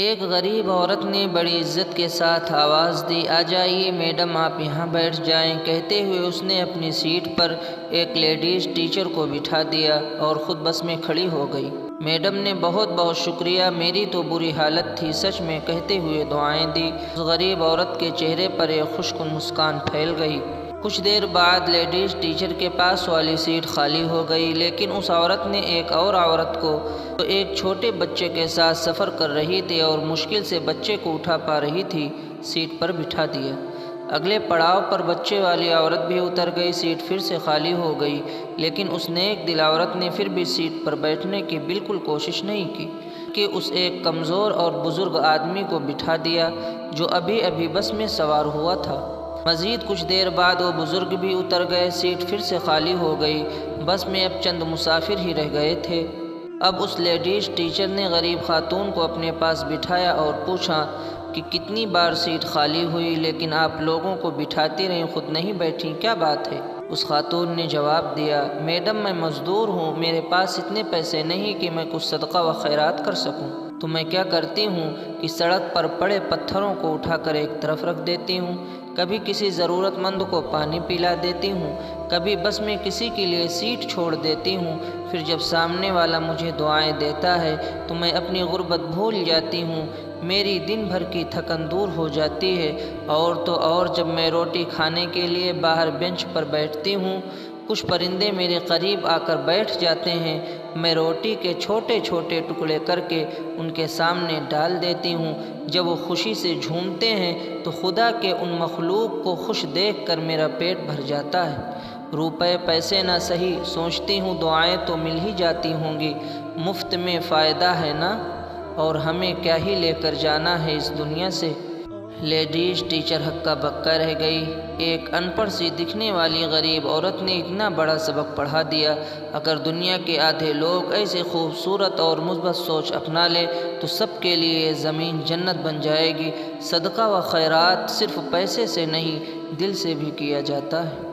ایک غریب عورت نے بڑی عزت کے ساتھ آواز دی، آ جائیے میڈم، آپ یہاں بیٹھ جائیں۔ کہتے ہوئے اس نے اپنی سیٹ پر ایک لیڈیز ٹیچر کو بٹھا دیا اور خود بس میں کھڑی ہو گئی۔ میڈم نے بہت بہت شکریہ، میری تو بری حالت تھی سچ میں، کہتے ہوئے دعائیں دی۔ اس غریب عورت کے چہرے پر ایک خوشگوار مسکان پھیل گئی۔ کچھ دیر بعد لیڈیز ٹیچر کے پاس والی سیٹ خالی ہو گئی، لیکن اس عورت نے ایک اور عورت کو جو ایک چھوٹے بچے کے ساتھ سفر کر رہی تھی اور مشکل سے بچے کو اٹھا پا رہی تھی، سیٹ پر بٹھا دیا۔ اگلے پڑاؤ پر بچے والی عورت بھی اتر گئی، سیٹ پھر سے خالی ہو گئی، لیکن اس نیک دل عورت نے پھر بھی سیٹ پر بیٹھنے کی بالکل کوشش نہیں کی کہ اس ایک کمزور اور بزرگ آدمی کو بٹھا دیا جو ابھی ابھی بس میں سوار ہوا تھا۔ مزید کچھ دیر بعد وہ بزرگ بھی اتر گئے، سیٹ پھر سے خالی ہو گئی، بس میں اب چند مسافر ہی رہ گئے تھے۔ اب اس لیڈیز ٹیچر نے غریب خاتون کو اپنے پاس بٹھایا اور پوچھا کہ کتنی بار سیٹ خالی ہوئی لیکن آپ لوگوں کو بٹھاتی رہیں، خود نہیں بیٹھیں، کیا بات ہے؟ اس خاتون نے جواب دیا، میڈم میں مزدور ہوں، میرے پاس اتنے پیسے نہیں کہ میں کچھ صدقہ و خیرات کر سکوں، تو میں کیا کرتی ہوں کہ سڑک پر پڑے پتھروں کو اٹھا کر ایک طرف رکھ دیتی ہوں، کبھی کسی ضرورت مند کو پانی پلا دیتی ہوں، کبھی بس میں کسی کے لیے سیٹ چھوڑ دیتی ہوں، پھر جب سامنے والا مجھے دعائیں دیتا ہے تو میں اپنی غربت بھول جاتی ہوں، میری دن بھر کی تھکن دور ہو جاتی ہے۔ اور تو اور جب میں روٹی کھانے کے لیے باہر بینچ پر بیٹھتی ہوں، کچھ پرندے میرے قریب آ کر بیٹھ جاتے ہیں، میں روٹی کے چھوٹے چھوٹے ٹکڑے کر کے ان کے سامنے ڈال دیتی ہوں، جب وہ خوشی سے جھومتے ہیں تو خدا کے ان مخلوق کو خوش دیکھ کر میرا پیٹ بھر جاتا ہے۔ روپے پیسے نہ سہی، سوچتی ہوں دعائیں تو مل ہی جاتی ہوں گی، مفت میں فائدہ ہے نا، اور ہمیں کیا ہی لے کر جانا ہے اس دنیا سے۔ لیڈیز ٹیچر ہکا بکا رہ گئی۔ ایک ان پڑھ سی دکھنے والی غریب عورت نے اتنا بڑا سبق پڑھا دیا، اگر دنیا کے آدھے لوگ ایسے خوبصورت اور مثبت سوچ اپنا لے تو سب کے لیے یہ زمین جنت بن جائے گی۔ صدقہ و خیرات صرف پیسے سے نہیں، دل سے بھی کیا جاتا ہے۔